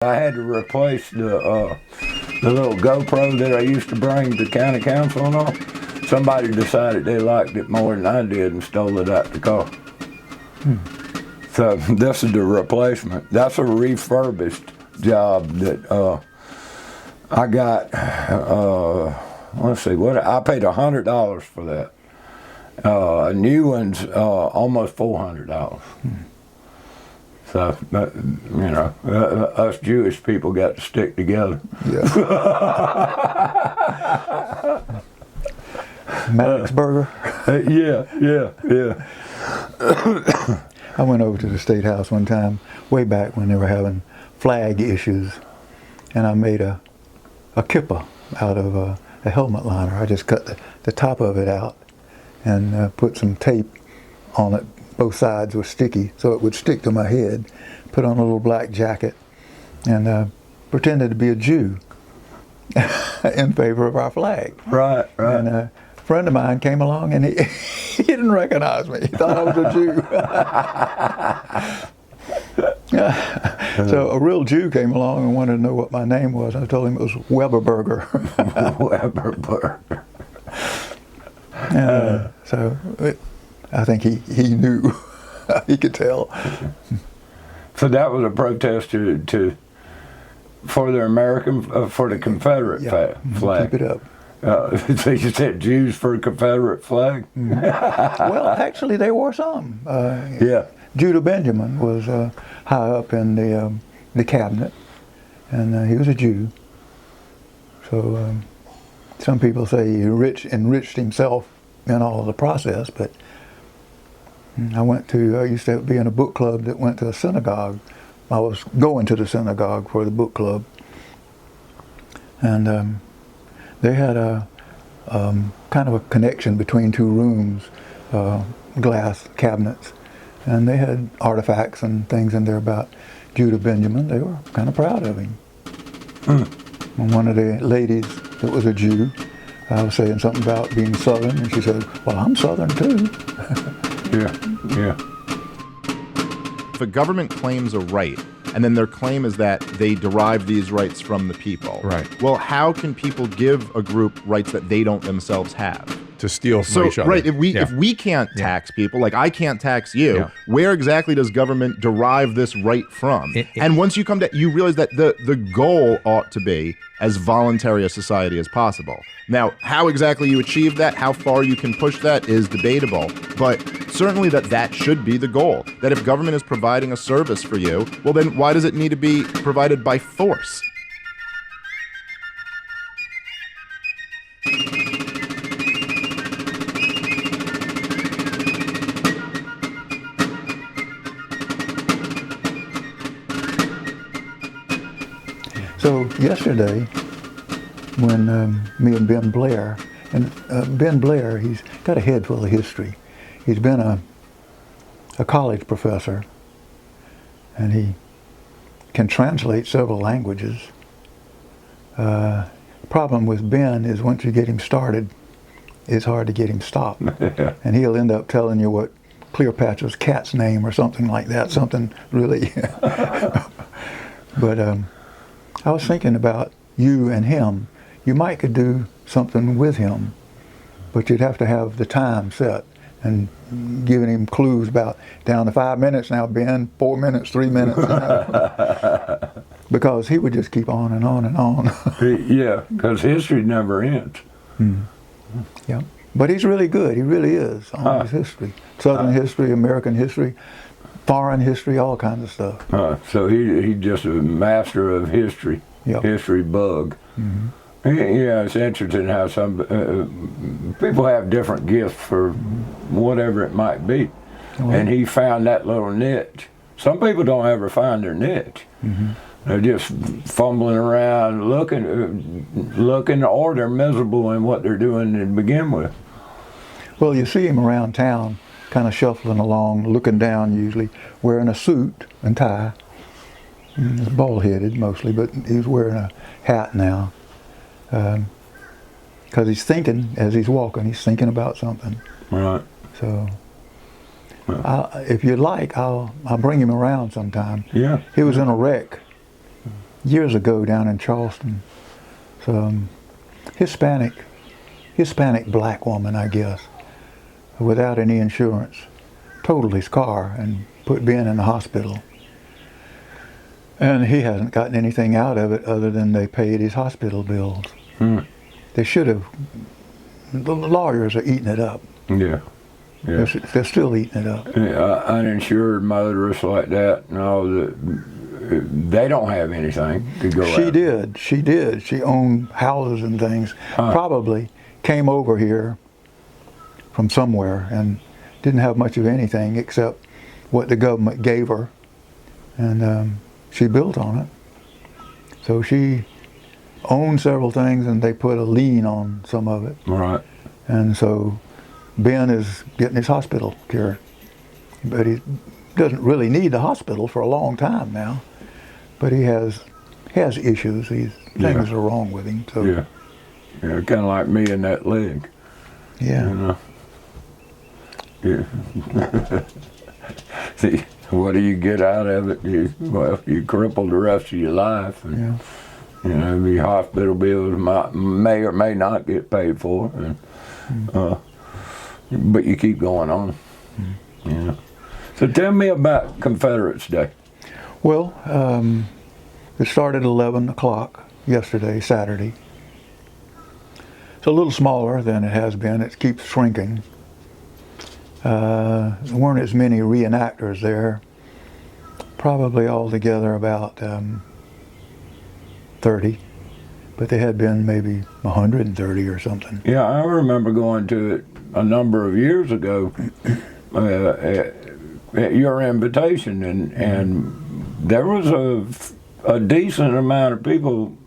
I had to replace the little GoPro that I used to bring to county council and all. Somebody decided they liked it more than I did and stole it out the car. So this is the replacement. That's a refurbished job that I got. Let's see, what I paid $100 for that. A new one's almost $400. So, you know, us Jewish people got to stick together. Yeah. Maddox Burger. Yeah. I went over to the State House one time, way back when they were having flag issues, and I made a kippah out of a helmet liner. I just cut the top of it out and put some tape on it. Both sides were sticky, so it would stick to my head. Put on a little black jacket and pretended to be a Jew in favor of our flag. Right. And a friend of mine came along and he didn't recognize me. He thought I was a Jew. So a real Jew came along and wanted to know what my name was. I told him it was Webb Burger. Webb Burger. I think he knew. He could tell. So that was a protest for the American, for the Confederate flag. Keep it up. So you said Jews for a Confederate flag? Well, actually, there were some. Yeah. Judah Benjamin was high up in the cabinet, and he was a Jew. So some people say he enriched himself in all of the process, but I used to be in a book club that went to a synagogue. I was going to the synagogue for the book club, and they had a kind of a connection between two rooms, glass cabinets, and they had artifacts and things in there about Judah Benjamin. They were kind of proud of him. And one of the ladies that was a Jew, I was saying something about being Southern, and she said, "Well, I'm Southern too." Yeah. If a government claims a right, and then their claim is that they derive these rights from the people. Right. Well, how can people give a group rights that they don't themselves have? To steal from each other. Right, if we can't tax people, like I can't tax you, where exactly does government derive this right from? And once you come to, you realize that the goal ought to be as voluntary a society as possible. Now, how exactly you achieve that, how far you can push that is debatable, but certainly that should be the goal. That if government is providing a service for you, well then why does it need to be provided by force? So yesterday, when me and Ben Blair, Ben Blair, he's got a head full of history. He's been a college professor, and he can translate several languages. Problem with Ben is once you get him started, it's hard to get him stopped. And he'll end up telling you what Cleopatra's cat's name or something like that, something really. But I was thinking about you and him. You might could do something with him, but you'd have to have the time set and giving him clues about down to 5 minutes now, Ben, 4 minutes, 3 minutes. You know? Because he would just keep on and on and on. Yeah, because history never ends. Yeah, but he's really good. He really is on his history. Southern history, American history, foreign history, all kinds of stuff. So he's just a master of history, history bug. Yeah, it's interesting how some people have different gifts for whatever it might be. And he found that little niche. Some people don't ever find their niche. They're just fumbling around looking, or they're miserable in what they're doing to begin with. Well, you see him around town, kind of shuffling along, looking down usually, wearing a suit and tie. He's bald-headed mostly, but he's wearing a hat now. Because he's thinking, as he's walking, he's thinking about something. Right. So, if you'd like, I'll bring him around sometime. Yeah. He was in a wreck years ago down in Charleston. So Hispanic black woman, I guess, without any insurance, totaled his car and put Ben in the hospital. And he hasn't gotten anything out of it other than they paid his hospital bills. They should have. The lawyers are eating it up. Yeah. Yeah. They're still eating it up. Yeah, uninsured motorists like that and all that, they don't have anything to go after. She did. She owned houses and things. Probably came over here from somewhere and didn't have much of anything except what the government gave her. And she built on it. So she owned several things and they put a lien on some of it. Right. And so Ben is getting his hospital care, but he doesn't really need the hospital for a long time now. But he has issues. Things are wrong with him. So yeah, kind of like me in that leg. Yeah. You know? Yeah. See, what do you get out of it? You cripple the rest of your life, and your hospital bills may or may not get paid for, and, but you keep going on. So tell me about Confederates Day. Well, it started at 11 o'clock yesterday, Saturday. It's a little smaller than it has been. It keeps shrinking. There weren't as many reenactors there. Probably altogether about 30, but they had been maybe 130 or something. Yeah, I remember going to it a number of years ago at your invitation, and there was a decent amount of people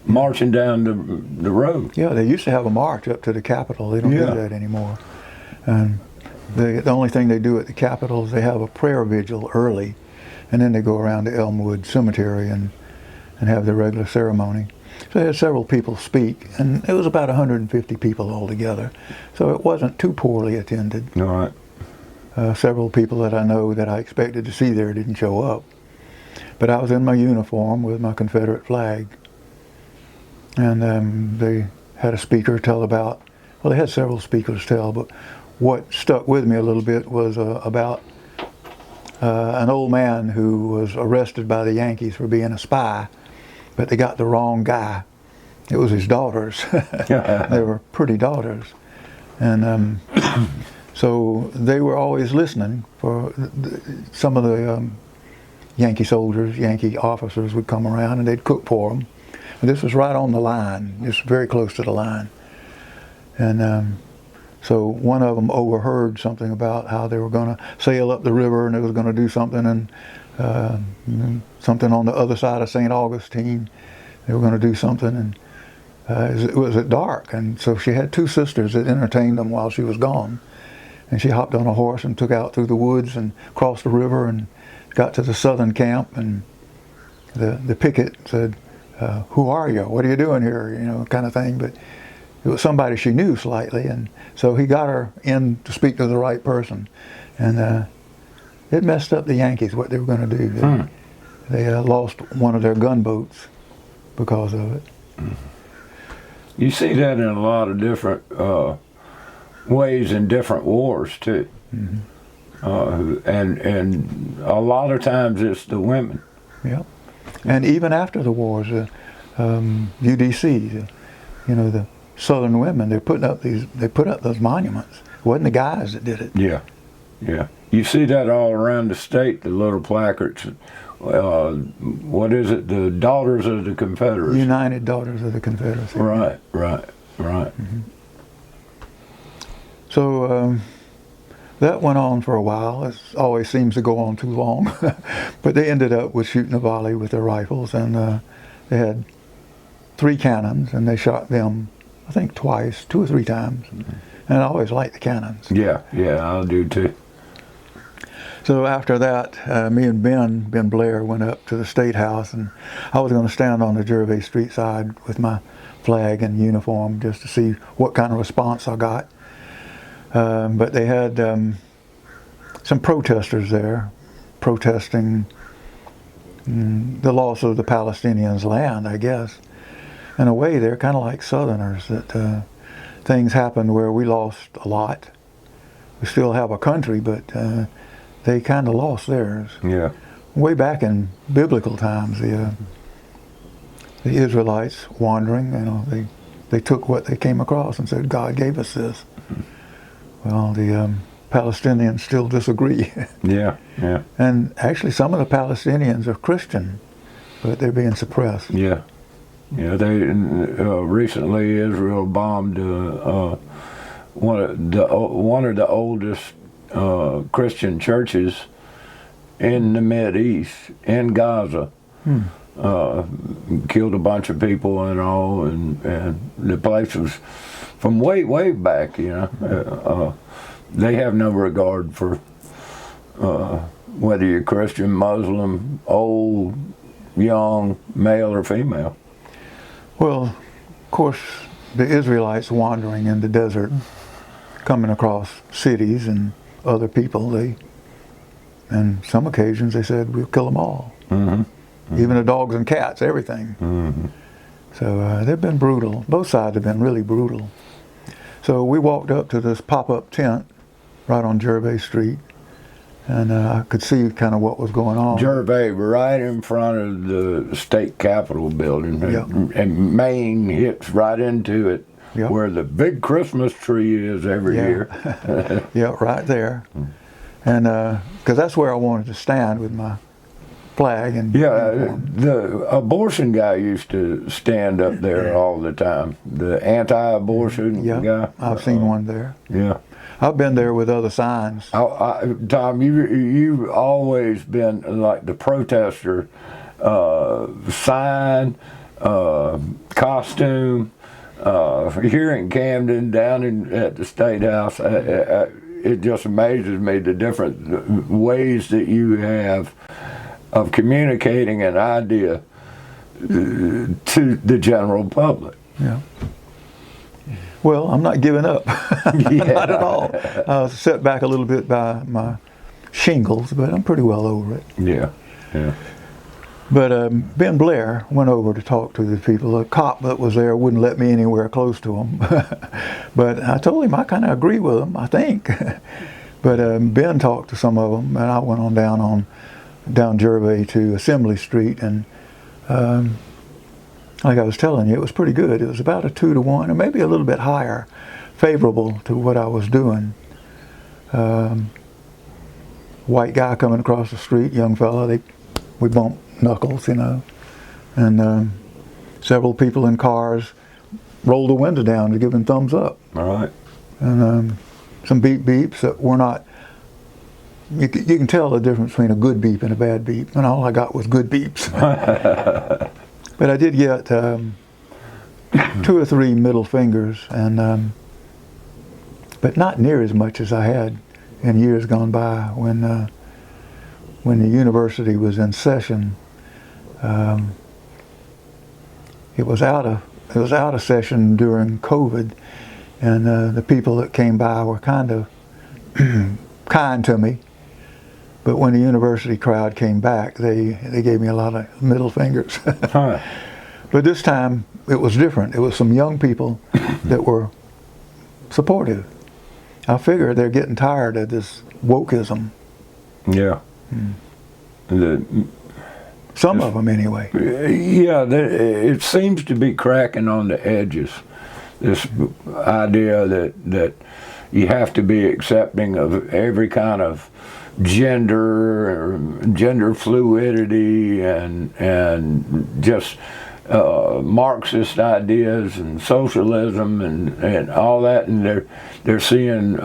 marching down the road. Yeah, they used to have a march up to the Capitol. They don't do that anymore. And the only thing they do at the Capitol is they have a prayer vigil early, and then they go around to Elmwood Cemetery and have the regular ceremony. So they had several people speak, and it was about 150 people altogether. So it wasn't too poorly attended. All right. Several people that I know that I expected to see there didn't show up. But I was in my uniform with my Confederate flag. And they had a speaker tell about, well, they had several speakers tell, but what stuck with me a little bit was about an old man who was arrested by the Yankees for being a spy, but they got the wrong guy. It was his daughters. They were pretty daughters. And so they were always listening for some of the Yankee soldiers, Yankee officers would come around and they'd cook for them. And this was right on the line, just very close to the line. And so one of them overheard something about how they were going to sail up the river and they was going to do something, and something on the other side of St. Augustine. They were going to do something, and it was at dark. And so she had two sisters that entertained them while she was gone. And she hopped on a horse and took out through the woods and crossed the river and got to the southern camp. And the picket said, "Who are you? What are you doing here?" You know, kind of thing. But it was somebody she knew slightly, and so he got her in to speak to the right person. And it messed up the Yankees, what they were going to do. They lost one of their gunboats because of it. You see that in a lot of different ways in different wars too. And a lot of times it's the women. Yeah. And even after the wars, UDC, the Southern women, they put up those monuments. It wasn't the guys that did it. Yeah. You see that all around the state, the little placards. What is it? The Daughters of the Confederacy. United Daughters of the Confederacy. Right. So that went on for a while. It always seems to go on too long. But they ended up with shooting a volley with their rifles, and they had 3 cannons, and they shot them, I think, twice, 2 or 3 times. And I always liked the cannons. Yeah, I do too. So after that, me and Ben Blair went up to the State House, and I was going to stand on the Gervais Street side with my flag and uniform just to see what kind of response I got. But they had some protesters there protesting the loss of the Palestinians' land, I guess. In a way, they're kind of like Southerners, that things happened where we lost a lot. We still have a country, but they kind of lost theirs. Yeah. Way back in biblical times, the Israelites wandering, they took what they came across and said, God gave us this. Well, the Palestinians still disagree. Yeah, yeah. And actually, some of the Palestinians are Christian, but they're being suppressed. Yeah. Yeah, they recently Israel bombed one of the oldest Christian churches in the Mideast, in Gaza. Killed a bunch of people and all, and the place was from way back. They have no regard for whether you're Christian, Muslim, old, young, male or female. Well, of course, the Israelites wandering in the desert, coming across cities and other people, and some occasions they said, we'll kill them all. Even the dogs and cats, everything. So they've been brutal. Both sides have been really brutal. So we walked up to this pop-up tent right on Gervais Street, and I could see kind of what was going on. Gervais, right in front of the state capitol building. Yep. And Maine hits right into it, Yep. where the big Christmas tree is every year. Yeah, right there. And because that's where I wanted to stand with my flag. And the abortion guy used to stand up there all the time. The anti-abortion guy. I've seen one there. Yeah. I've been there with other signs. Tom, you've always been like the protester, sign, costume. Here in Camden, down at the State House, it just amazes me the different ways that you have of communicating an idea to the general public. Yeah. Well, I'm not giving up. Not at all. I was set back a little bit by my shingles, but I'm pretty well over it. Yeah, yeah. But Ben Blair went over to talk to the people. A cop that was there wouldn't let me anywhere close to him. But I told him I kind of agree with him, I think. But Ben talked to some of them, and I went on down Gervais to Assembly Street, and like I was telling you, it was pretty good. It was about a 2-to-1, or maybe a little bit higher, favorable to what I was doing. White guy coming across the street, young fella, we bumped knuckles, and several people in cars rolled the window down to give him thumbs up. All right. And some beeps that were not, you can tell the difference between a good beep and a bad beep, and all I got was good beeps. But I did get 2 or 3 middle fingers, and but not near as much as I had in years gone by when the university was in session. It was out of session during COVID, and the people that came by were kind of kind to me. But when the university crowd came back, they gave me a lot of middle fingers. Huh. But this time it was different. It was some young people that were supportive. I figure they're getting tired of this wokeism. Yeah. Some of them, anyway. Yeah, it seems to be cracking on the edges. This idea that you have to be accepting of every kind of gender fluidity and just Marxist ideas and socialism and all that, and they're seeing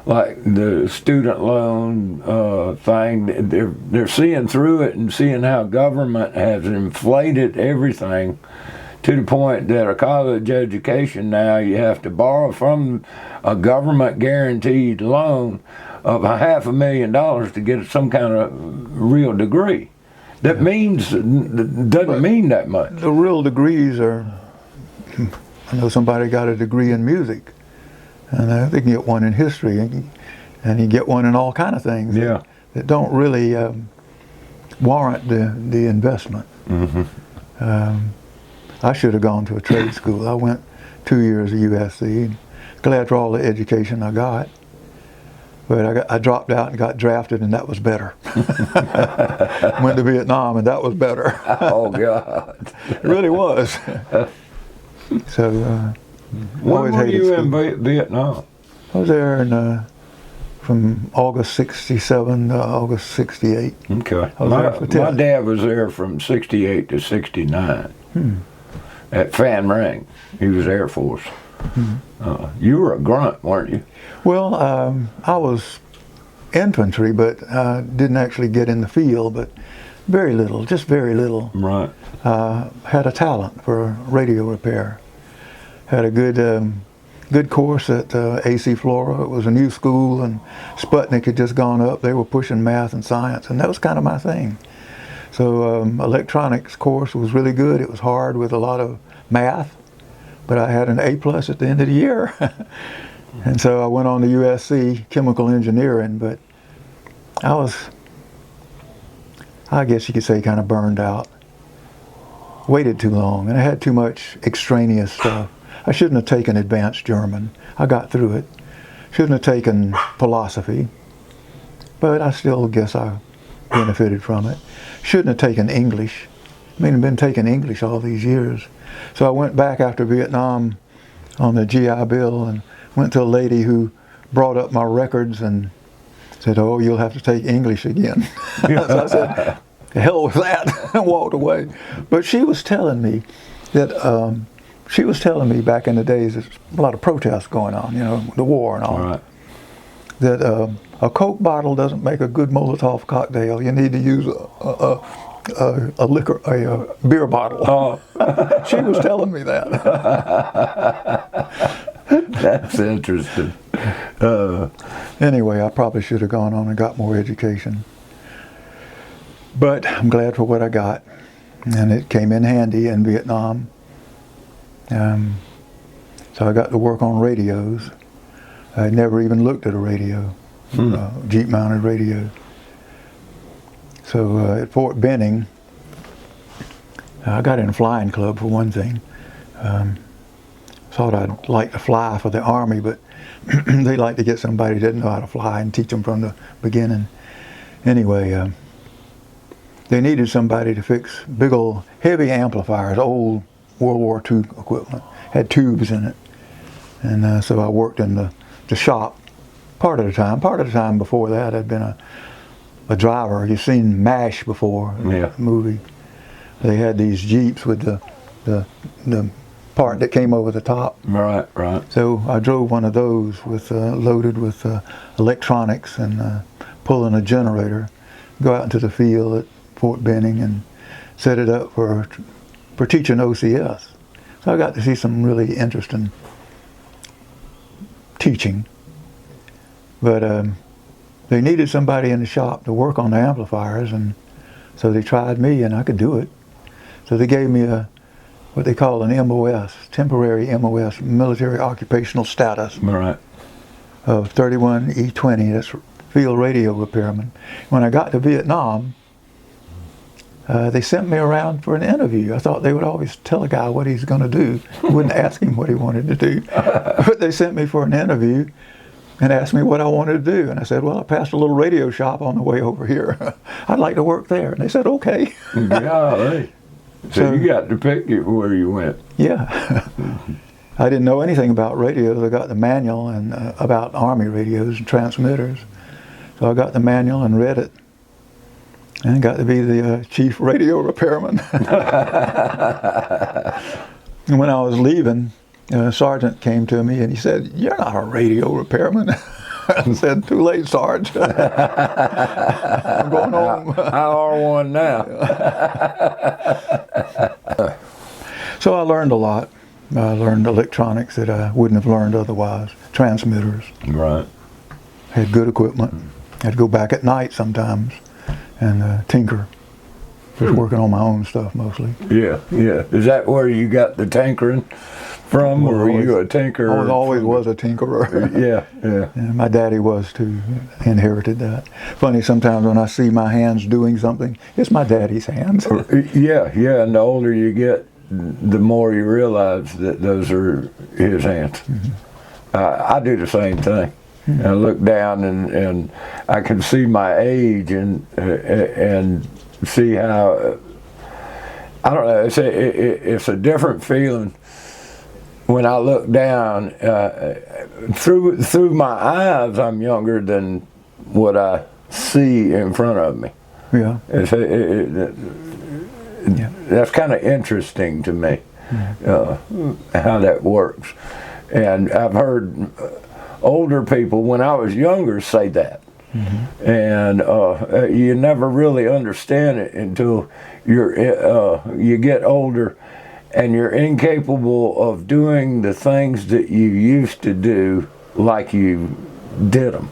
like the student loan thing. They're seeing through it and seeing how government has inflated everything to the point that a college education now you have to borrow from a government guaranteed loan of $500,000 to get some kind of real degree. That doesn't mean that much. The real degrees are, I know somebody got a degree in music, and they can get one in history, and you get one in all kind of things. Yeah. That don't really warrant the investment. I should have gone to a trade school. I went 2 years at USC. Glad for all the education I got. But I dropped out and got drafted, and that was better. Went to Vietnam, and that was better. Oh, God. It really was. So, when were you in Vietnam? I was there from August 67 to August 68. Okay. I was there for 10. My dad was there from 68 to 69 at Fan Ring. He was Air Force. You were a grunt, weren't you? Well, I was infantry, but didn't actually get in the field, but very little, just very little. Right. Had a talent for radio repair. Had a good course at AC Flora. It was a new school, and Sputnik had just gone up. They were pushing math and science, and that was kind of my thing. So electronics course was really good. It was hard with a lot of math, but I had an A+ at the end of the year. And so I went on to USC, chemical engineering, but I guess you could say, kind of burned out. Waited too long, and I had too much extraneous stuff. I shouldn't have taken advanced German. I got through it. Shouldn't have taken philosophy, but I still guess I benefited from it. Shouldn't have taken English. I mean, I've been taking English all these years. So I went back after Vietnam on the GI Bill and went to a lady who brought up my records and said, "Oh, you'll have to take English again." So I said, "The hell with that," and walked away. But she was telling me that, back in the days, there's a lot of protests going on, you know, the war and all. Right. That a Coke bottle doesn't make a good Molotov cocktail. You need to use a beer bottle. Oh. She was telling me that. That's interesting. Anyway, I probably should have gone on and got more education. But I'm glad for what I got. And it came in handy in Vietnam. So I got to work on radios. I never even looked at a radio, Jeep-mounted radio. So at Fort Benning, I got in a flying club for one thing. Thought I'd like to fly for the Army, but they like to get somebody who didn't know how to fly and teach them from the beginning. Anyway, they needed somebody to fix big old heavy amplifiers, old World War II equipment, had tubes in it. And so I worked in the shop part of the time. Part of the time before that I'd been a driver. You've seen MASH before, yeah. The movie. They had these Jeeps with the part that came over the top. Right, right. So I drove one of those with loaded with electronics and pulling a generator, go out into the field at Fort Benning and set it up for teaching OCS. So I got to see some really interesting teaching. But they needed somebody in the shop to work on the amplifiers, and so they tried me, and I could do it. So they gave me what they call an MOS, temporary MOS, military occupational status, Right. of 31E20, that's field radio repairman. When I got to Vietnam, they sent me around for an interview. I thought they would always tell a guy what he's going to do. Wouldn't ask him what he wanted to do. But they sent me for an interview and asked me what I wanted to do. And I said, well, I passed a little radio shop on the way over here. I'd like to work there. And they said, okay. Golly. So you got to pick where you went. Yeah. I didn't know anything about radios. I got the manual and about Army radios and transmitters. So I got the manual and read it. And got to be the chief radio repairman. And when I was leaving, a sergeant came to me and he said, "You're not a radio repairman." I said, "Too late, Sarge. I'm going home." I are one now. So I learned a lot. I learned electronics that I wouldn't have learned otherwise. Transmitters. Right. Had good equipment. Had to go back at night sometimes and tinker. Just working on my own stuff mostly. Yeah, yeah. Is that where you got the tinkering from, or were you a tinkerer? I always was a tinkerer. Yeah, yeah. And my daddy was too, inherited that. Funny, sometimes when I see my hands doing something, it's my daddy's hands. Yeah, yeah, and the older you get, the more you realize that those are his hands. Mm-hmm. I do the same thing. Mm-hmm. I look down and I can see my age and see how, I don't know, it's a different feeling when I look down. Through my eyes, I'm younger than what I see in front of me. Yeah. That's kind of interesting to me, how that works. And I've heard older people, when I was younger, say that. Mm-hmm. And you never really understand it until you get older and you're incapable of doing the things that you used to do like you did them.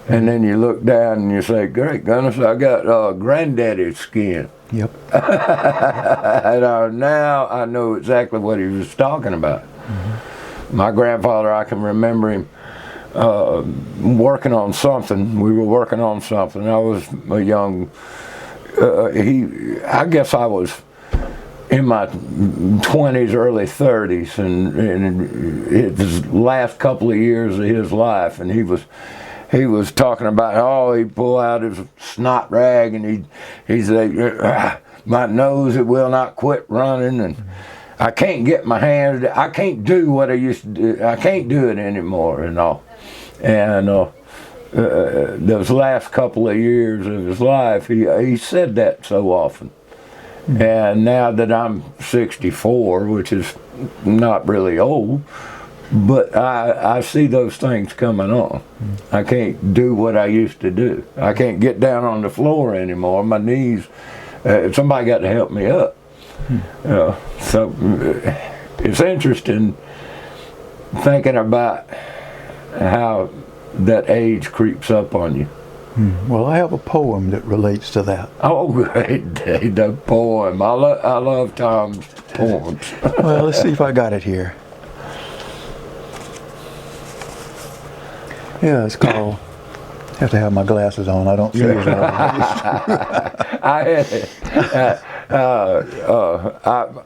And then you look down and you say, great goodness, I got granddaddy's skin. Yep. And now I know exactly what he was talking about. Mm-hmm. My grandfather, I can remember him working on something. We were working on something. I was a young, I guess I was in my 20s, early 30s, and his last couple of years of his life, and he was talking about, he'd pull out his snot rag and he'd say, my nose, it will not quit running, and I can't get my hands, I can't do what I used to do, I can't do it anymore and all. And those last couple of years of his life, he said that so often. Mm-hmm. And now that I'm 64, which is not really old, but I see those things coming on. Mm-hmm. I can't do what I used to do. I can't get down on the floor anymore. My knees, somebody got to help me up. Mm-hmm. So it's interesting thinking about how that age creeps up on you. Well, I have a poem that relates to that. Oh, great, the poem. I love Tom's poems. Well, let's see if I got it here. Yeah, it's called, I have to have my glasses on. I don't see it. I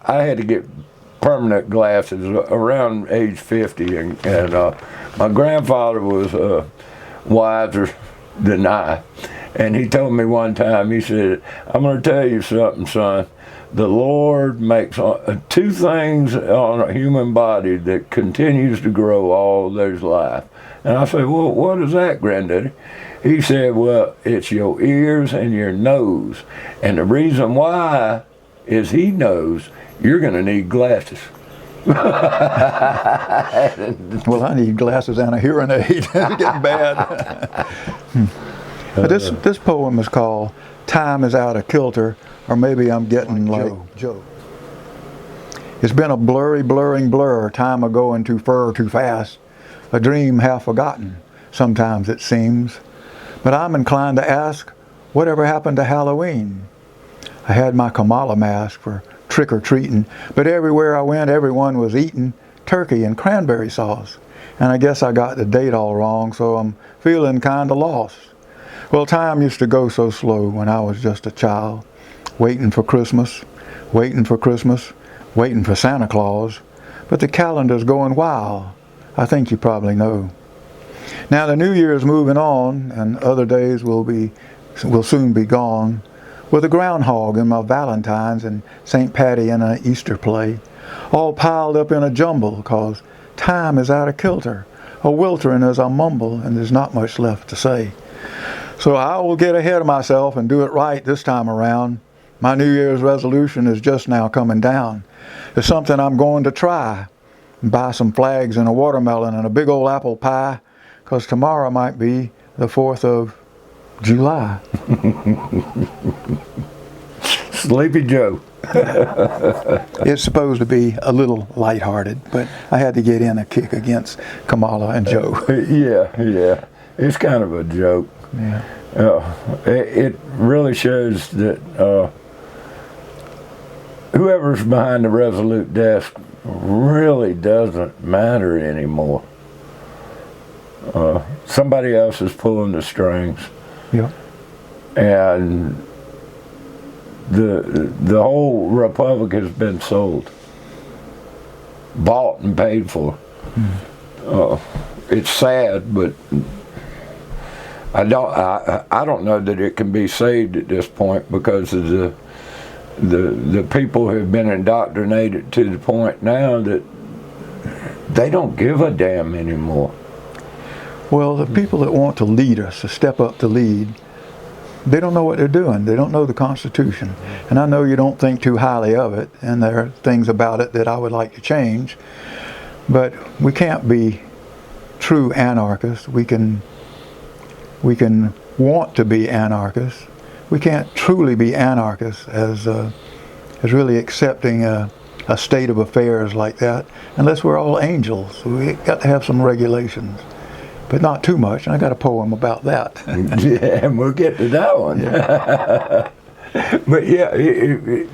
had to get permanent glasses around age 50, and my grandfather was wiser than I, and he told me one time, he said, I'm going to tell you something, son. The Lord makes two things on a human body that continues to grow all their life. And I said, well, what is that, Granddaddy? He said, well, it's your ears and your nose. And the reason why is he knows you're going to need glasses. Well, I need glasses and a hearing aid. It's getting bad. This poem is called Time is Out of Kilter, or maybe I'm getting like Joe. It's been a blurring blur, time ago too fur, too fast, a dream half forgotten, sometimes it seems. But I'm inclined to ask, whatever happened to Halloween? I had my Kamala mask for trick-or-treating, but everywhere I went, everyone was eating turkey and cranberry sauce. And I guess I got the date all wrong, so I'm feeling kind of lost. Well, time used to go so slow when I was just a child, waiting for Christmas, waiting for Santa Claus, but the calendar's going wild. I think you probably know. Now the New Year's moving on, and other days will soon be gone, with a groundhog and my Valentine's and St. Patty and an Easter play, all piled up in a jumble, 'cause time is out of kilter, a wiltering as I mumble, and there's not much left to say. So I will get ahead of myself and do it right this time around. My New Year's resolution is just now coming down. It's something I'm going to try. Buy some flags and a watermelon and a big old apple pie, 'cause tomorrow might be the 4th of July. Sleepy Joe. It's supposed to be a little lighthearted, but I had to get in a kick against Kamala and Joe. Yeah. It's kind of a joke. Yeah. It really shows that whoever's behind the Resolute desk really doesn't matter anymore. Somebody else is pulling the strings. Yeah. And the whole republic has been sold, bought and paid for. It's sad, but I don't know that it can be saved at this point, because of the people have been indoctrinated to the point now that they don't give a damn anymore. Well, the people that want to lead us, to step up to lead, they don't know what they're doing. They don't know the Constitution. And I know you don't think too highly of it, and there are things about it that I would like to change, but we can't be true anarchists. We can want to be anarchists. We can't truly be anarchists as really accepting a state of affairs like that, unless we're all angels. We got to have some regulations, but not too much. And I got a poem about that. Yeah, and we'll get to that one. Yeah. But yeah,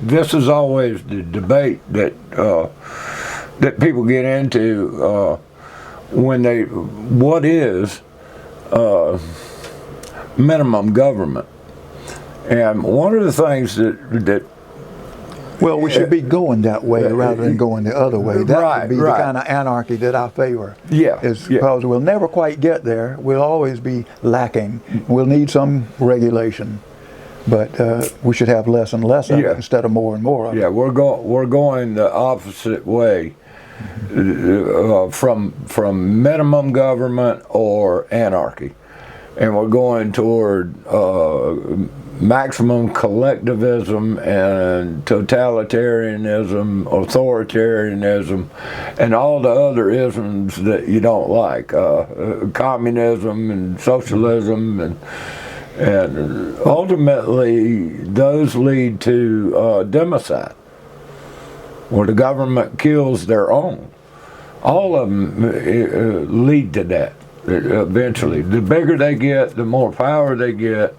this is always the debate that people get into when what is minimum government? And one of the things that well, we should be going that way rather than going the other way. That would be the kind of anarchy that I favor. Yeah. Because we'll never quite get there. We'll always be lacking. We'll need some regulation, but we should have less and less of it instead of more and more of it. Yeah, we're going the opposite way from minimum government or anarchy, and we're going toward maximum collectivism and totalitarianism, authoritarianism, and all the other isms that you don't like, communism and socialism, and ultimately those lead to democide, where the government kills their own. All of them lead to that eventually. The bigger they get, the more power they get.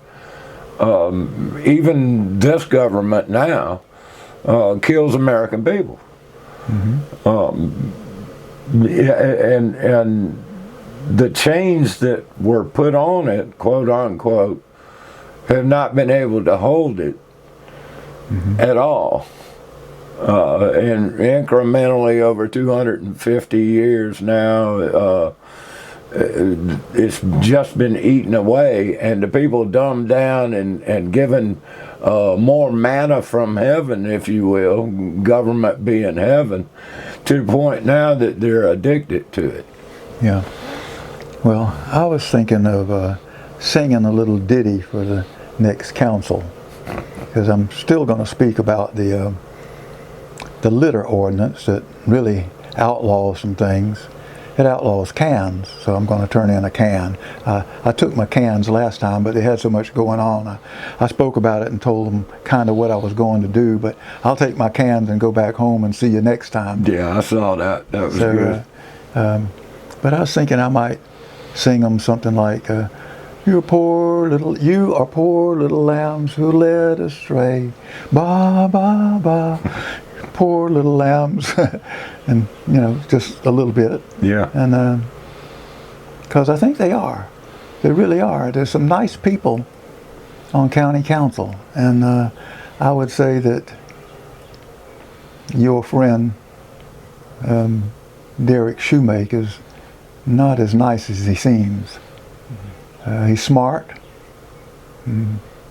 Even this government now kills American people. And the chains that were put on it, quote unquote, have not been able to hold it at all. And incrementally over 250 years now, it's just been eaten away, and the people dumbed down and given more manna from heaven, if you will, government being heaven, to the point now that they're addicted to it. Yeah. Well, I was thinking of singing a little ditty for the next council, because I'm still going to speak about the litter ordinance that really outlaws some things. It outlaws cans, so I'm going to turn in a can. I took my cans last time, but they had so much going on. I spoke about it and told them kind of what I was going to do, but I'll take my cans and go back home and see you next time. Yeah, I saw that. That was good. But I was thinking I might sing them something like, you are poor little lambs who led astray, ba, ba, ba. Poor little lambs. And just a little bit. Yeah. And because I think they really are. There's some nice people on county council, and I would say that your friend Derek Shoemake is not as nice as he seems. He's smart,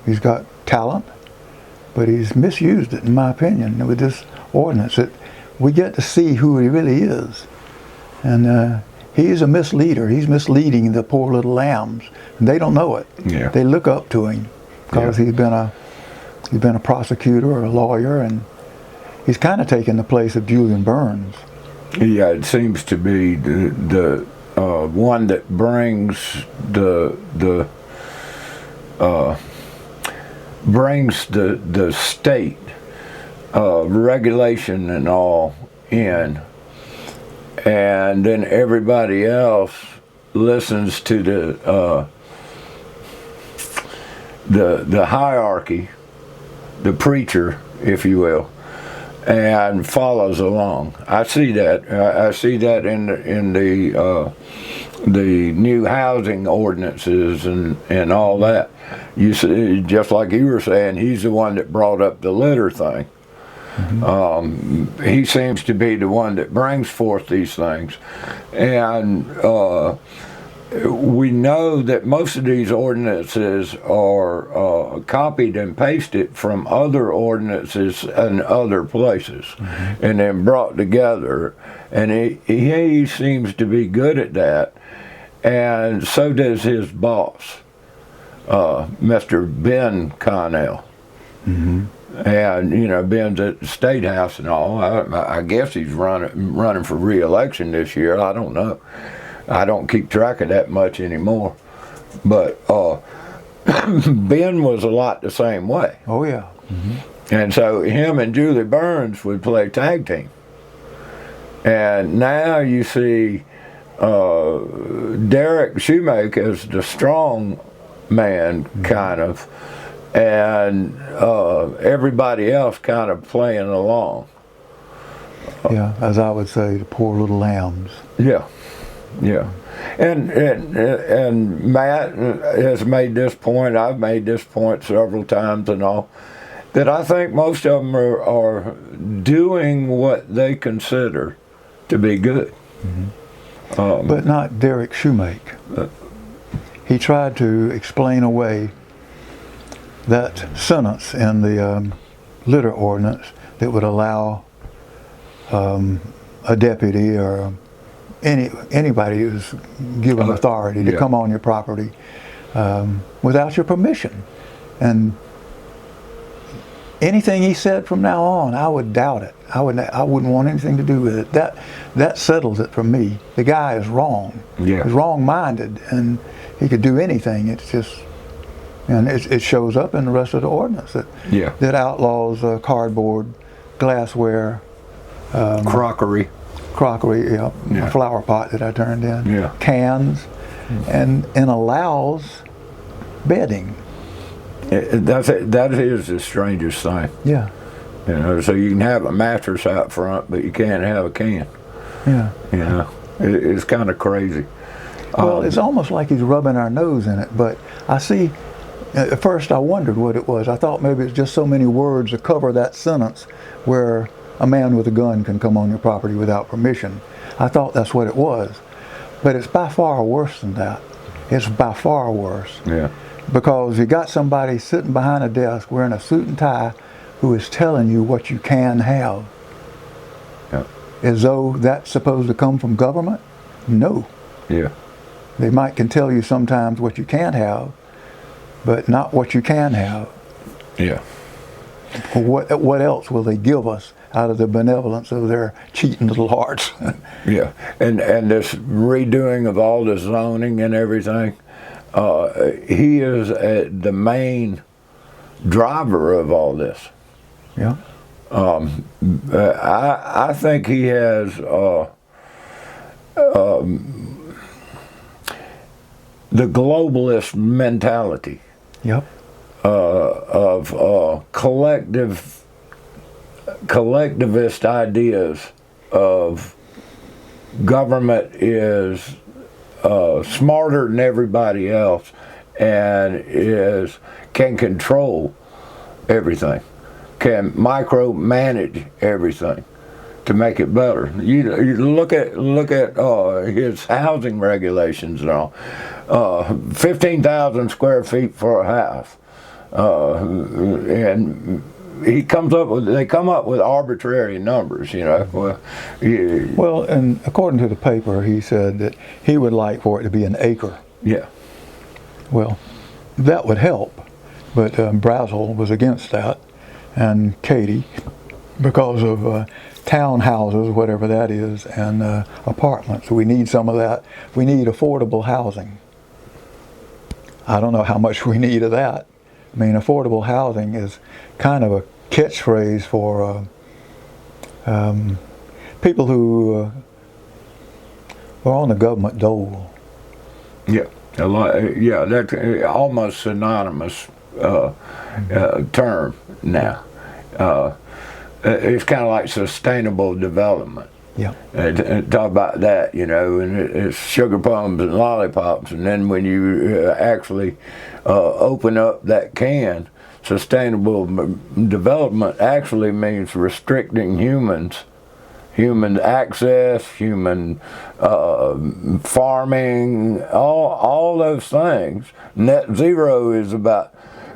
he's got talent, but he's misused it, in my opinion, with this ordinance. We get to see who he really is, and he's a misleader. He's misleading the poor little lambs, and they don't know it. Yeah. They look up to him because he's been a prosecutor or a lawyer, and he's kind of taken the place of Julian Burns. Yeah, it seems to be the one that brings the state regulation and all in, and then everybody else listens to the hierarchy, the preacher, if you will, and follows along. I see that. I see that in the new housing ordinances and all that. You see, just like you were saying, he's the one that brought up the litter thing. He seems to be the one that brings forth these things, and we know that most of these ordinances are copied and pasted from other ordinances in other places, and then brought together. And he seems to be good at that, and so does his boss, Mr. Ben Connell. And Ben's at the State House and all. I guess he's running for re-election this year. I don't know. I don't keep track of that much anymore. But Ben was a lot the same way. Oh yeah. And so him and Julie Burns would play tag team. And now you see Derek Shoemaker as the strong man, kind of, and everybody else kind of playing along. Yeah, as I would say, the poor little lambs. Yeah. And Matt has made this point, I've made this point several times and all, that I think most of them are doing what they consider to be good. But not Derek Shoemaker. He tried to explain away that sentence in the litter ordinance that would allow a deputy or anybody who's given authority to come on your property without your permission. And anything he said from now on, I would doubt it. I wouldn't want anything to do with it. That settles it for me. The guy is wrong. Yeah. He's wrong-minded, and he could do anything. It's just, and it shows up in the rest of the ordinance that outlaws cardboard, glassware, crockery, a flower pot that I turned in, cans, and allows bedding. That is the strangest thing. Yeah. So you can have a mattress out front, but you can't have a can. Yeah. It's kind of crazy. Well, it's almost like he's rubbing our nose in it, but I see, at first I wondered what it was. I thought maybe it's just so many words to cover that sentence where a man with a gun can come on your property without permission. I thought that's what it was. But it's by far worse than that. It's by far worse. Yeah. Because you got somebody sitting behind a desk wearing a suit and tie who is telling you what you can have. Yeah. As though that's supposed to come from government? No. Yeah. They can tell you sometimes what you can't have, but not what you can have. Yeah. What else will they give us out of the benevolence of their cheating little hearts? Yeah. And this redoing of all the zoning and everything, he is the main driver of all this. Yeah. I think he has the globalist mentality. Yep. Of collectivist ideas of government is smarter than everybody else and can control everything, can micromanage everything to make it better. You look at his housing regulations and all. 15,000 square feet for a house, and they come up with arbitrary numbers. Well, and according to the paper, he said that he would like for it to be an acre. Yeah. Well, that would help, but Brazel was against that, and Katie, because of townhouses, whatever that is, and apartments. We need some of that. We need affordable housing. I don't know how much we need of that. I mean, affordable housing is kind of a catchphrase for people who are on the government dole. Yeah, a lot. Yeah, that's almost synonymous term now. it's kind of like sustainable development. Yeah. And talk about that, you know, and it's sugar plums and lollipops, and then when you actually open up that can, sustainable development actually means restricting human access, human farming, all those things. Net zero is about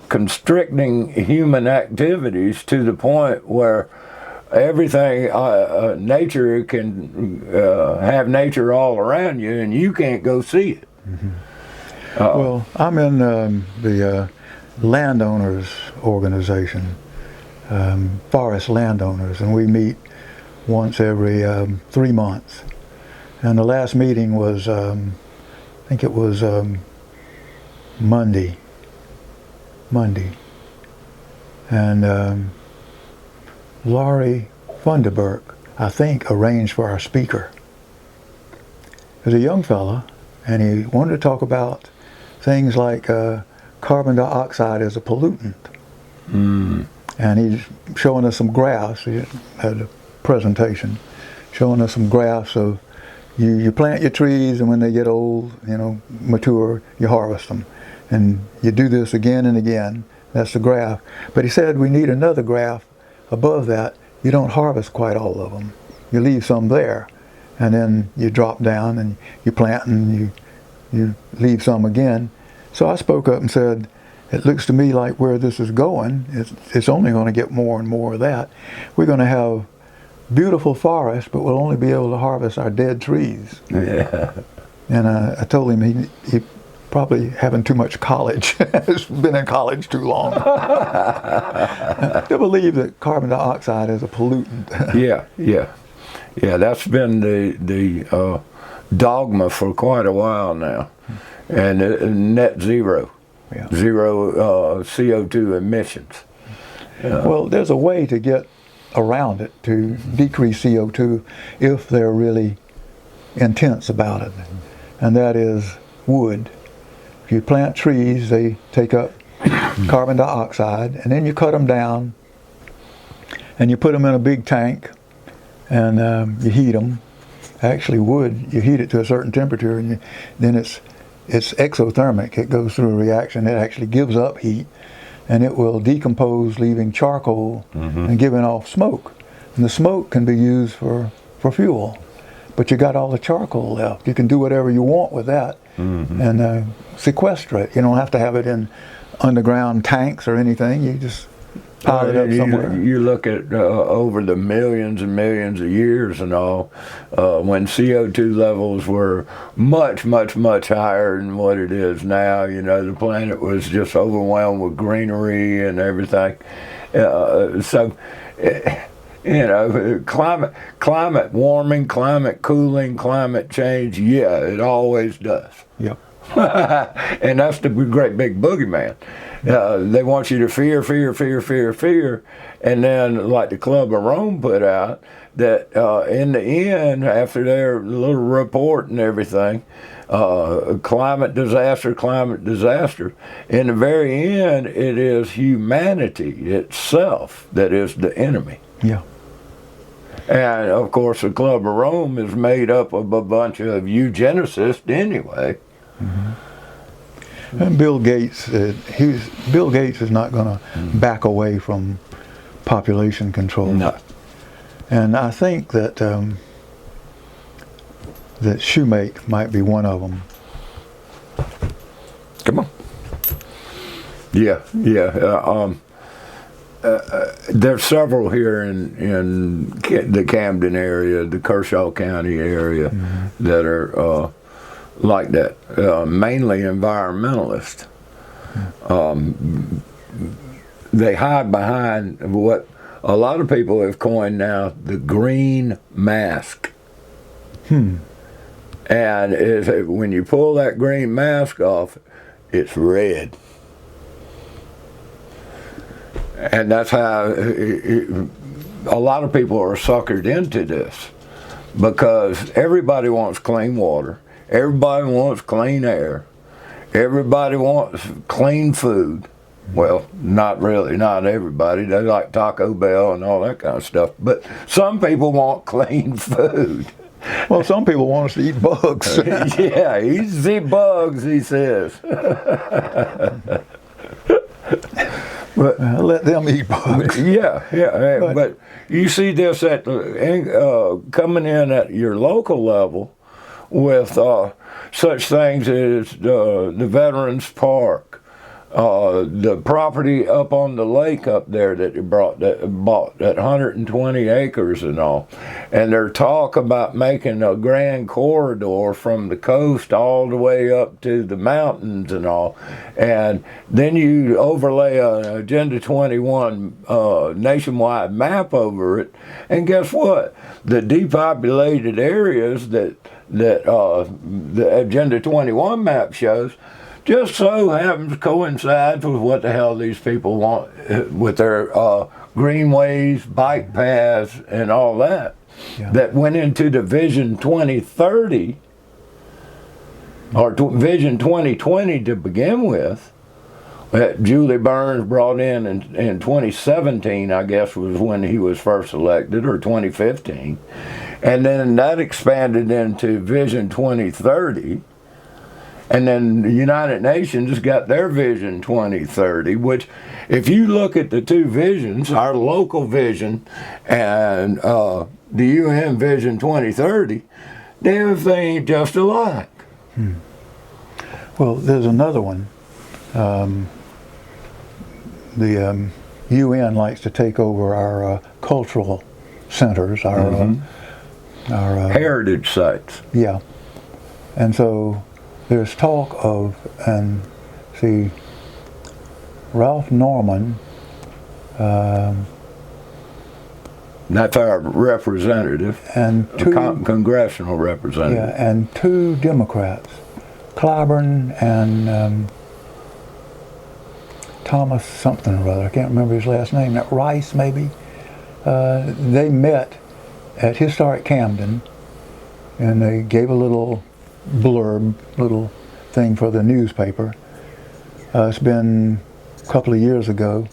constricting human activities to the point where everything, nature can have nature all around you, and you can't go see it. Mm-hmm. Well, I'm in the landowners organization, forest landowners, and we meet once every 3 months. And the last meeting was, I think it was Monday. And Laurie Funderburk, I think, arranged for our speaker. He's a young fella, and he wanted to talk about things like carbon dioxide as a pollutant. Mm. And he's showing us some graphs. He had a presentation showing us some graphs of you plant your trees, and when they get old, you know, mature, you harvest them. And you do this again and again. That's the graph. But he said we need another graph above that. You don't harvest quite all of them. You leave some there, and then you drop down and you plant and you leave some again. So I spoke up and said, it looks to me like where this is going, it's only going to get more and more of that. We're going to have beautiful forests, but we'll only be able to harvest our dead trees. Yeah. And I told him he probably having too much college. He's been in college too long. To believe that carbon dioxide is a pollutant. Yeah. That's been the dogma for quite a while now, and net zero, zero CO2 emissions. Well, there's a way to get around it to decrease CO2 if they're really intense about it, and that is wood. If you plant trees, they take up carbon dioxide, and then you cut them down, and you put them in a big tank, and you heat them. Actually, wood, you heat it to a certain temperature, and then it's exothermic. It goes through a reaction. It actually gives up heat, and it will decompose, leaving charcoal and giving off smoke. And the smoke can be used for fuel, but you got all the charcoal left. You can do whatever you want with that. And sequester it. You don't have to have it in underground tanks or anything. You just pile it up somewhere. You look at over the millions and millions of years and all, when CO2 levels were much, much, much higher than what it is now. You know, the planet was just overwhelmed with greenery and everything. You know, climate warming, climate cooling, climate change, yeah, it always does. Yep. And that's the great big boogeyman. They want you to fear, and then, like the Club of Rome put out, that in the end, after their little report and everything, climate disaster, in the very end, it is humanity itself that is the enemy. Yeah. And, of course, the Club of Rome is made up of a bunch of eugenicists anyway. And Bill Gates, Bill Gates is not going to back away from population control. No. And I think that that shoemake might be one of them. Come on. Yeah. There's several here in the Camden area, the Kershaw County area, that are like that, mainly environmentalists. They hide behind what a lot of people have coined now, the green mask. And when you pull that green mask off, it's red. And that's how a lot of people are suckered into this, because everybody wants clean water, everybody wants clean air, everybody wants clean food, Well, not really, not everybody. They like Taco Bell and all that kind of stuff. But some people want clean food. Well, some people want us to eat bugs. Yeah, easy bugs, he says. But let them eat bugs. Yeah. But you see this at coming in at your local level with such things as the Veterans Park, the property up on the lake up there that they bought that 120 acres and all, and their talk about making a grand corridor from the coast all the way up to the mountains and all, and then you overlay an Agenda 21 nationwide map over it, and guess what? The depopulated areas that the Agenda 21 map shows just so happens coincides with what the hell these people want with their greenways, bike paths, and all that. Yeah. That went into the Vision 2030 or Vision 2020 to begin with. That Julie Burns brought in 2017, I guess, was when he was first elected, or 2015. And then that expanded into Vision 2030. And then the United Nations got their Vision 2030, which, if you look at the two visions, our local vision and the UN Vision 2030, damn thing ain't just alike. Well, there's another one. The UN likes to take over our cultural centers, our heritage sites. Yeah. And so there's talk of, and see, Ralph Norman. That's our representative, and two congressional representative. Yeah, and two Democrats, Clyburn and Thomas something or other. I can't remember his last name. That Rice, maybe. They met at Historic Camden, and they gave a little blurb, little thing for the newspaper. It's been a couple of years ago.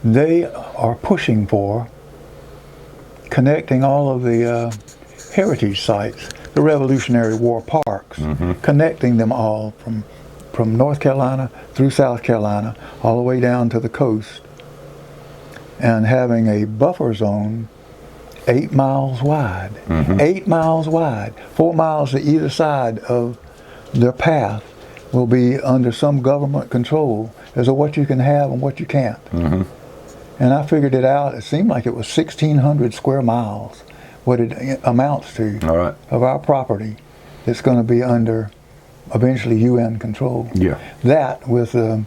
They are pushing for connecting all of the heritage sites, the Revolutionary War parks, connecting them all from North Carolina through South Carolina, all the way down to the coast, and having a buffer zone 8 miles wide. 8 miles wide. 4 miles to either side of their path will be under some government control as to what you can have and what you can't. And I figured it out. It seemed like it was 1,600 square miles, what it amounts to, of our property that's going to be under eventually UN control. Yeah. That with the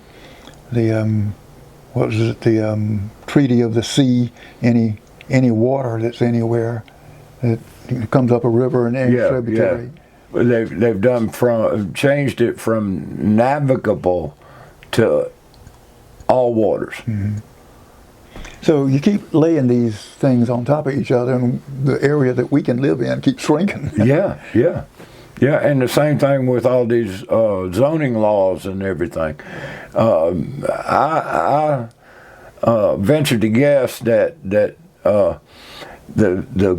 what was it, the Treaty of the Sea, any water that's anywhere that comes up a river and any tributary. Yeah. They've changed it from navigable to all waters. So you keep laying these things on top of each other, and the area that we can live in keeps shrinking. Yeah, and the same thing with all these zoning laws and everything. I venture to guess that the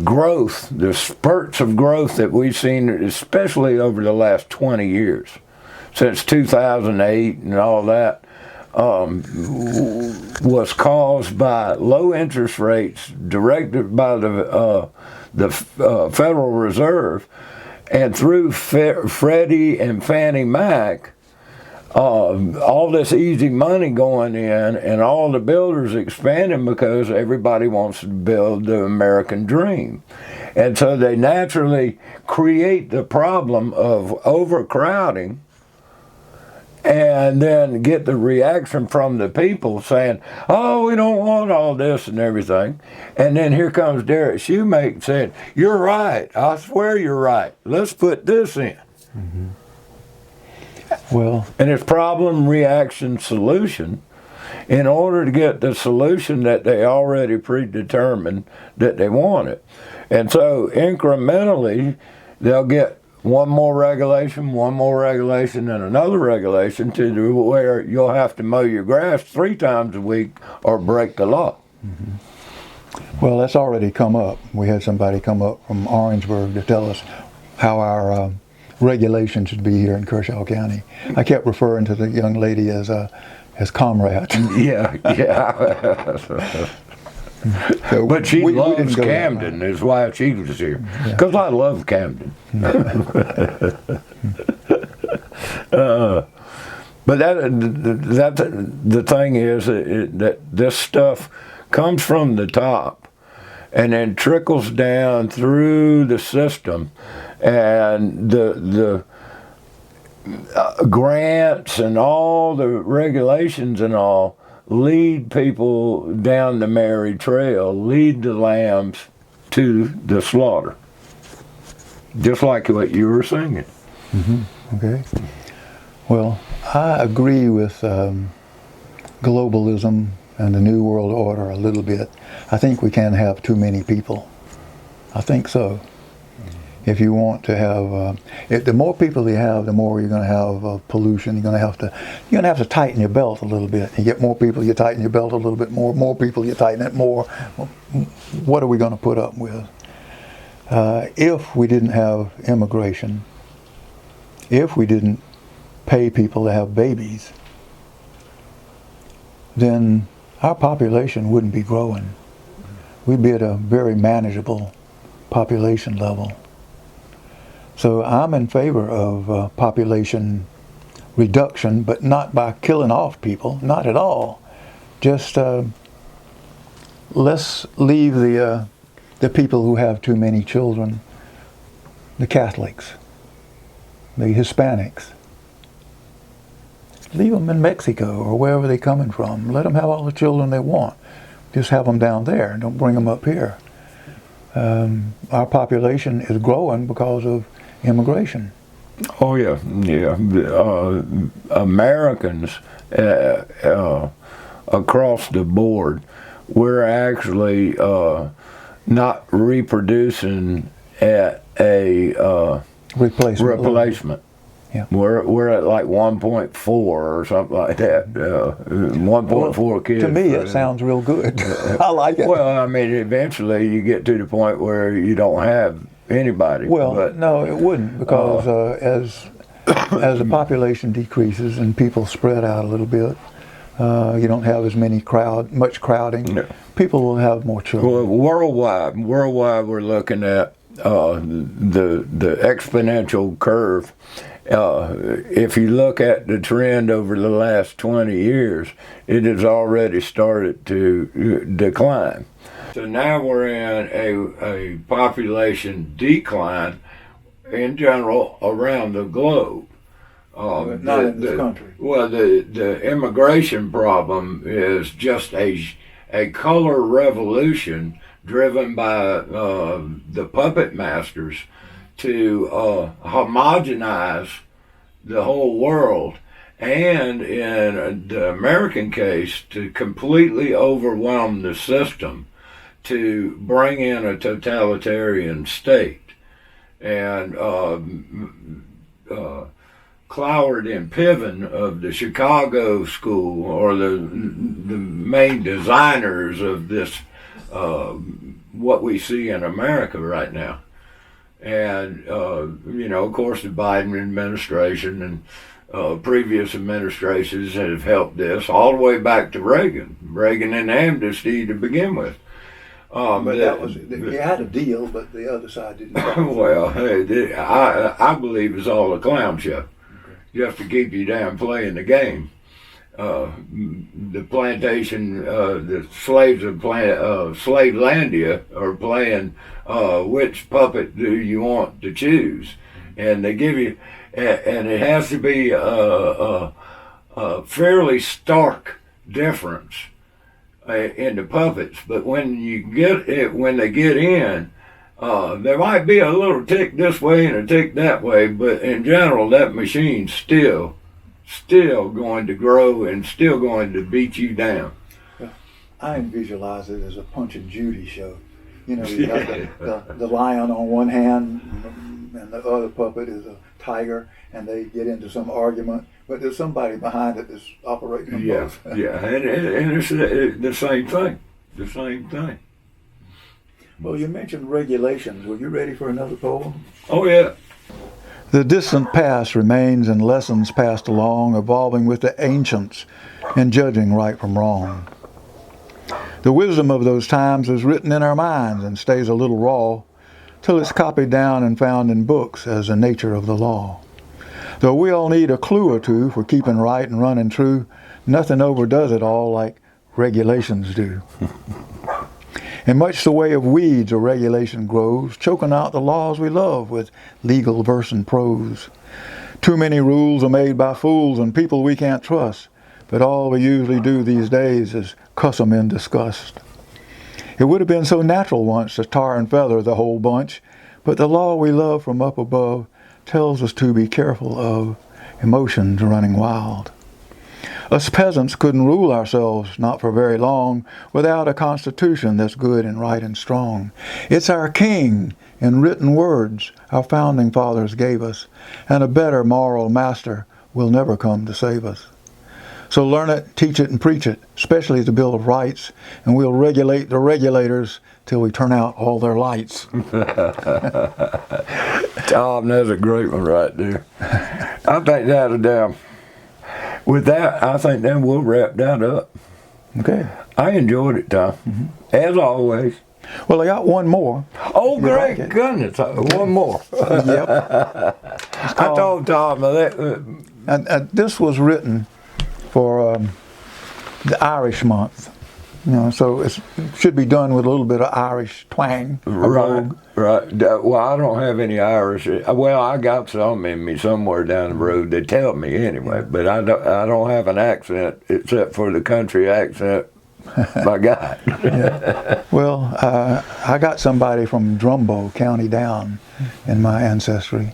growth, the spurts of growth that we've seen, especially over the last 20 years, since 2008 and all that, was caused by low interest rates directed by the Federal Reserve, and through Freddie and Fannie Mac, all this easy money going in, and all the builders expanding because everybody wants to build the American dream. And so they naturally create the problem of overcrowding, and then get the reaction from the people saying, oh, we don't want all this and everything. And then here comes Derek Shoemake saying, you're right, I swear you're right, let's put this in. Well, and it's problem, reaction, solution, in order to get the solution that they already predetermined that they wanted. And so incrementally, they'll get one more regulation, and another regulation to where you'll have to mow your grass 3 times a week or break the law. Mm-hmm. Well, that's already come up. We had somebody come up from Orangeburg to tell us how our regulations should be here in Kershaw County. I kept referring to the young lady as comrade. Yeah. So but she loves Camden, is why she was here. Because I love Camden. But that the thing is that this stuff comes from the top and then trickles down through the system, and the grants and all the regulations and all lead people down the merry trail, lead the lambs to the slaughter. Just like what you were singing. Mm-hmm. Okay. Well, I agree with globalism and the New World Order a little bit. I think we can't have too many people. I think so. If you want to have, the more people you have, the more you're going to have pollution. You're going to have to tighten your belt a little bit. You get more people, you tighten your belt a little bit more. More people, you tighten it more. What are we going to put up with? If we didn't have immigration, if we didn't pay people to have babies, then our population wouldn't be growing. We'd be at a very manageable population level. So I'm in favor of population reduction, but not by killing off people, not at all. Just let's leave the people who have too many children, the Catholics, the Hispanics. Leave them in Mexico or wherever they're coming from. Let them have all the children they want. Just have them down there. Don't bring them up here. Our population is growing because of immigration. Oh yeah. Americans across the board, we're actually not reproducing at a replacement. Yeah. We're at like 1.4 or something like that. 1.4 kids. To me, it sounds real good. I like it. Well, I mean, eventually you get to the point where you don't have anybody. Well, no, it wouldn't, because as the population decreases and people spread out a little bit, you don't have as much crowding. No. People will have more children. Well, worldwide, we're looking at the exponential curve. If you look at the trend over the last 20 years, it has already started to decline. So now we're in a population decline in general around the globe. Not in this country. Well, the immigration problem is just a color revolution driven by the puppet masters to homogenize the whole world, and in the American case, to completely overwhelm the system, to bring in a totalitarian state. And Cloward and Piven of the Chicago school are the main designers of this, what we see in America right now. And, of course, the Biden administration and previous administrations have helped this all the way back to Reagan and amnesty to begin with. But that was, you had a deal, but the other side didn't. Well, hey, I believe it's all a clown show. Okay. Just to keep you down playing the game. The plantation, the slaves of Slavelandia are playing which puppet do you want to choose, and they give you, and it has to be a fairly stark difference in the puppets. But when they get in, there might be a little tick this way and a tick that way, but in general, that machine's still going to grow and still going to beat you down. I visualize it as a Punch and Judy show. You know, you got the lion on one hand, and the other puppet is a tiger, and they get into some argument, but there's somebody behind it that's operating them both. Yeah, and it's the same thing. The same thing. Well, you mentioned regulations. Were you ready for another poem? Oh, yeah. The distant past remains in lessons passed along, evolving with the ancients in judging right from wrong. The wisdom of those times is written in our minds and stays a little raw, till it's copied down and found in books as the nature of the law. Though we all need a clue or two for keeping right and running true, nothing overdoes it all like regulations do. In much the way of weeds a regulation grows, choking out the laws we love with legal verse and prose. Too many rules are made by fools and people we can't trust, but all we usually do these days is cuss 'em in disgust. It would have been so natural once to tar and feather the whole bunch, but the law we love from up above tells us to be careful of emotions running wild. Us peasants couldn't rule ourselves, not for very long, without a constitution that's good and right and strong. It's our king, in written words, our founding fathers gave us, and a better moral master will never come to save us. So learn it, teach it, and preach it, especially the Bill of Rights, and we'll regulate the regulators till we turn out all their lights. Tom, that's a great one right there. I think that'll down. With that, I think then we'll wrap that up. Okay. I enjoyed it, Tom. Mm-hmm. As always. Well, I got one more. Oh, great goodness. One more. Yep. I told Tom that. This was written for the Irish month. You know, so it should be done with a little bit of Irish twang. Right. Well, I don't have any Irish. Well, I got some in me somewhere down the road. They tell me anyway, but I don't have an accent except for the country accent I got. Yeah. Well, I got somebody from Drumbo, County Down, in my ancestry.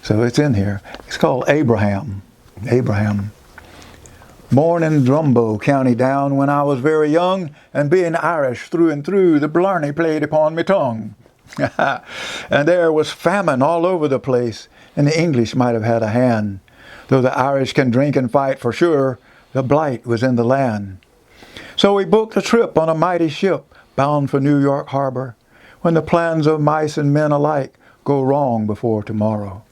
So it's in here. It's called Abraham. Abraham. Born in Drumbo, County Down, when I was very young, and being Irish through and through, the blarney played upon me tongue. And there was famine all over the place, and the English might have had a hand. Though the Irish can drink and fight for sure, the blight was in the land. So we booked a trip on a mighty ship, bound for New York Harbor, when the plans of mice and men alike go wrong before tomorrow.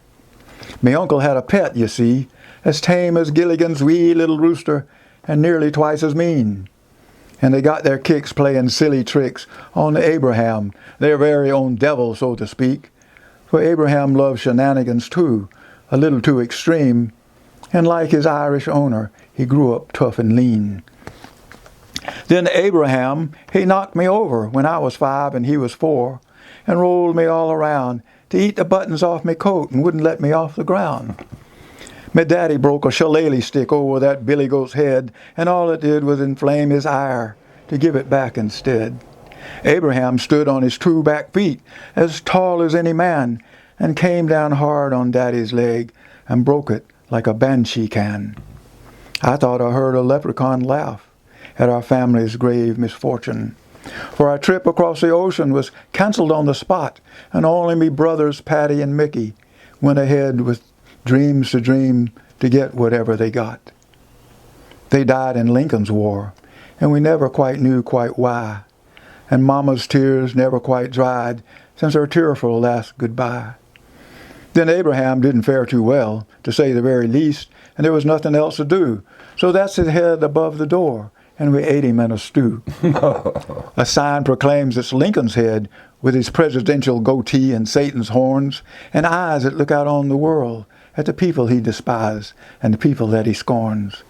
Me uncle had a pet, you see, as tame as Gilligan's wee little rooster, and nearly twice as mean. And they got their kicks playing silly tricks on Abraham, their very own devil, so to speak. For Abraham loved shenanigans too, a little too extreme, and like his Irish owner, he grew up tough and lean. Then Abraham, he knocked me over when I was 5 and he was 4, and rolled me all around to eat the buttons off me coat and wouldn't let me off the ground. Me daddy broke a shillelagh stick over that billy goat's head, and all it did was inflame his ire to give it back instead. Abraham stood on his 2 back feet, as tall as any man, and came down hard on daddy's leg and broke it like a banshee can. I thought I heard a leprechaun laugh at our family's grave misfortune, for our trip across the ocean was cancelled on the spot, and only me brothers Patty and Mickey went ahead with dreams to dream to get whatever they got. They died in Lincoln's War, and we never quite knew quite why, and Mama's tears never quite dried since her tearful last goodbye. Then Abraham didn't fare too well, to say the very least, and there was nothing else to do, so that's his head above the door, and we ate him in a stew. A sign proclaims it's Lincoln's head, with his presidential goatee and Satan's horns, and eyes that look out on the world, at the people he despises and the people that he scorns.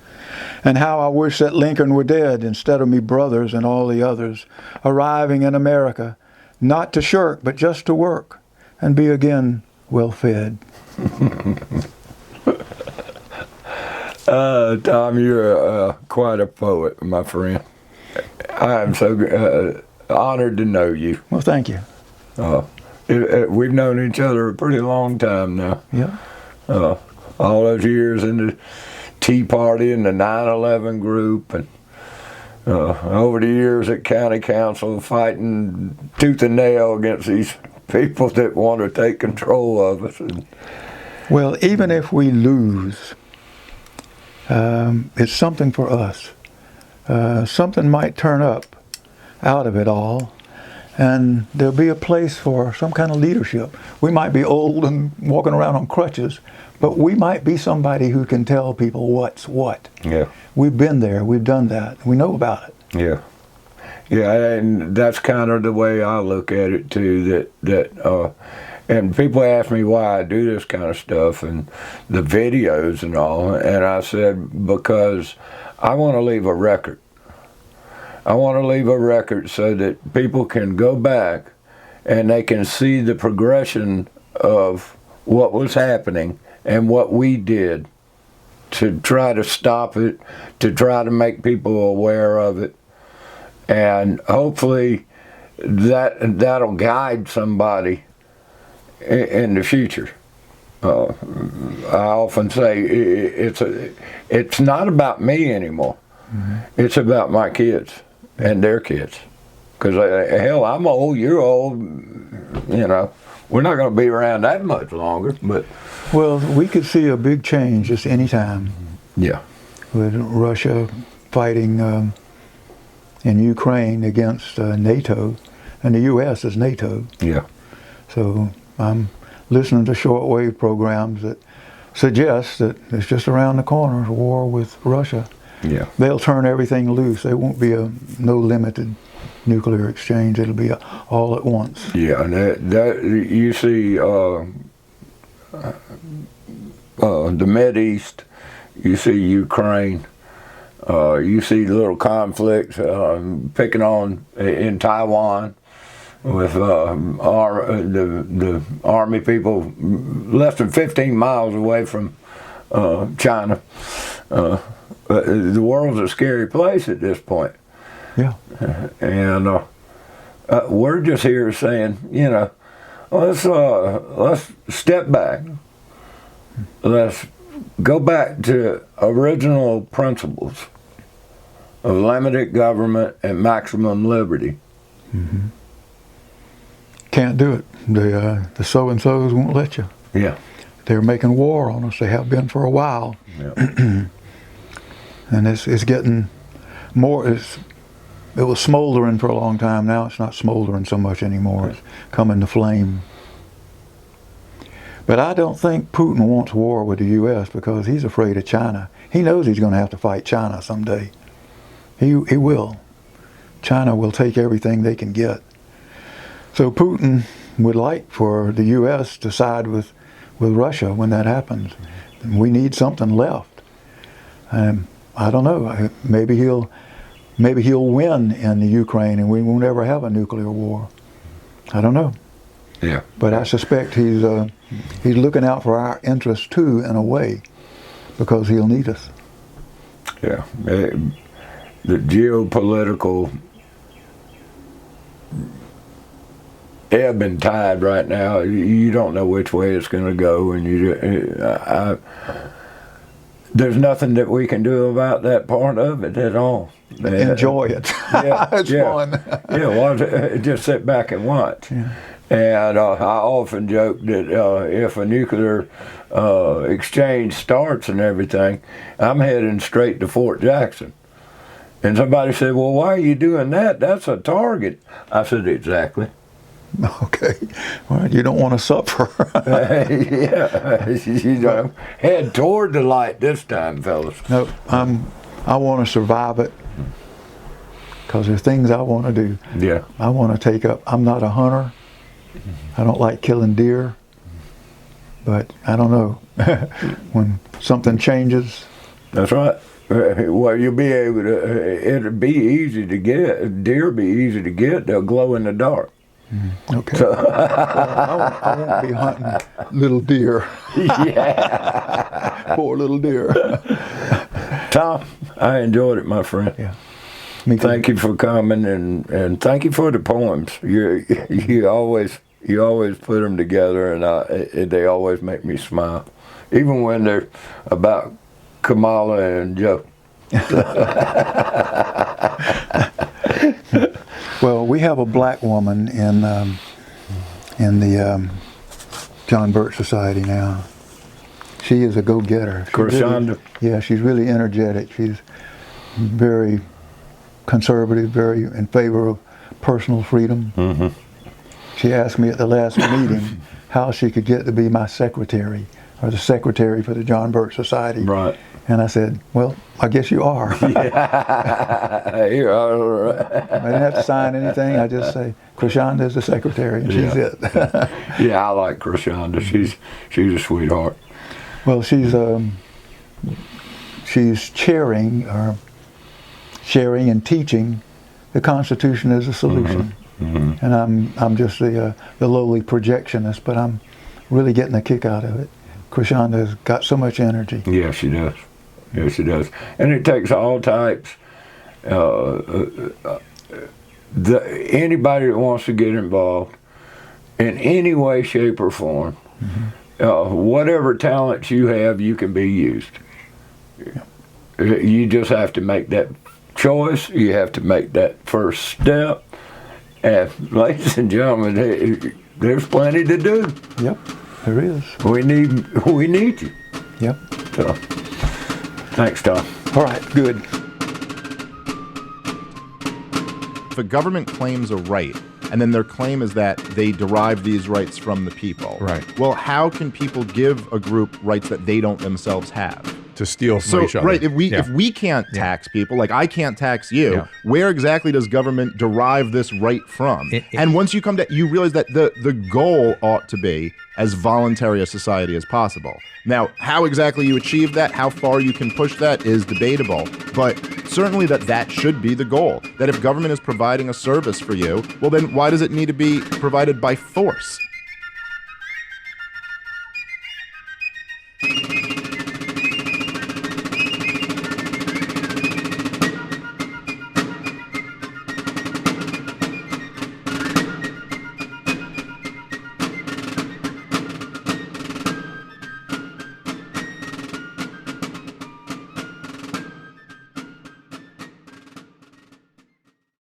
And how I wish that Lincoln were dead instead of me brothers and all the others, arriving in America, not to shirk but just to work and be again well fed. Tom, you're quite a poet, my friend. I am so honored to know you. Well, thank you. We've known each other a pretty long time now. Yeah. All those years in the Tea Party and the 9/11 group, and over the years at County Council fighting tooth and nail against these people that want to take control of us. And, well, even if we lose, it's something for us. Something might turn up out of it all, and there'll be a place for some kind of leadership. We might be old and walking around on crutches, but we might be somebody who can tell people what's what. Yeah. We've been there, we've done that, we know about it. Yeah. Yeah, and that's kind of the way I look at it too, and people ask me why I do this kind of stuff and the videos and all, and I said, because I want to leave a record. I want to leave a record so that people can go back and they can see the progression of what was happening and what we did to try to stop it, to try to make people aware of it. And hopefully that'll guide somebody in the future. I often say it's not about me anymore. Mm-hmm. It's about my kids and their kids. Because, hell, I'm old, you're old, you know. We're not going to be around that much longer, but... Well, we could see a big change just any time. Yeah. With Russia fighting in Ukraine against NATO, and the U.S. is NATO. Yeah. So I'm listening to shortwave programs that suggest that it's just around the corner, a war with Russia. Yeah. They'll turn everything loose. There won't be no limited nuclear exchange. It'll be all at once. Yeah, and that you see the Mideast, you see Ukraine, you see little conflicts picking on in Taiwan with the army people less than 15 miles away from China. The world's a scary place at this point. Yeah. And we're just here saying, you know, let's step back. Let's go back to original principles of limited government and maximum liberty. Mm-hmm. Can't do it. The so-and-sos won't let you. Yeah. They're making war on us. They have been for a while. Yeah. And it's getting more, it was smoldering for a long time. Now it's not smoldering so much anymore. It's coming to flame. But I don't think Putin wants war with the U.S. because he's afraid of China. He knows he's going to have to fight China someday. He will. China will take everything they can get. So Putin would like for the U.S. to side with Russia when that happens. And we need something left. I don't know. Maybe he'll win in the Ukraine, and we won't ever have a nuclear war. I don't know. Yeah. But I suspect he's looking out for our interests too, in a way, because he'll need us. Yeah. The geopolitical ebb and tide right now, you don't know which way it's going to go, and there's nothing that we can do about that part of it at all. Enjoy it. Yeah, it's fun. Yeah, well, just sit back and watch. Yeah. And I often joke that if a nuclear exchange starts and everything, I'm heading straight to Fort Jackson. And somebody said, well, why are you doing that? That's a target. I said, exactly. Okay. Well, you don't want to suffer. Yeah. You know, head toward the light this time, fellas. No, I want to survive it because there's things I want to do. Yeah. I want to take up. I'm not a hunter. I don't like killing deer. But I don't know. When something changes. That's right. Well, you'll be able to, it'll be easy to get. Deer be easy to get. They'll glow in the dark. Okay. So, well, I won't be hunting little deer. Yeah. Poor little deer. Tom, I enjoyed it, my friend. Yeah. Thank you for coming, and thank you for the poems. You always put them together, and they always make me smile, even when they're about Kamala and Joe. Well, we have a black woman in in the John Birch Society now. She is a go-getter. Krishanda. Yeah, she's really energetic. She's very conservative, very in favor of personal freedom. Mm-hmm. She asked me at the last meeting how she could get to be my secretary, or the secretary for the John Birch Society. Right. And I said, well, I guess you are. Yeah. You're all right. I didn't have to sign anything. I just say, Krishanda is the secretary, and she's it. Yeah, I like Krishanda. She's a sweetheart. Well, she's chairing and teaching the Constitution as a solution. Mm-hmm. And I'm just the lowly projectionist, but I'm really getting a kick out of it. Krishanda's got so much energy. Yeah, she does. Yeah, she does. And it takes all types. Anybody that wants to get involved in any way, shape, or form, whatever talents you have, you can be used. You just have to make that choice. You have to make that first step. And ladies and gentlemen, there's plenty to do. Yep, there is. We need you. Yep. So, thanks, Tom. All right, good. If a government claims a right, and then their claim is that they derive these rights from the people. Right. Well, how can people give a group rights that they don't themselves have? To steal from each other. Right, if we can't tax people, like I can't tax you, where exactly does government derive this right from? And once you come to, you realize that the goal ought to be as voluntary a society as possible. Now, how exactly you achieve that, how far you can push that is debatable, but certainly that should be the goal. That if government is providing a service for you, well then why does it need to be provided by force?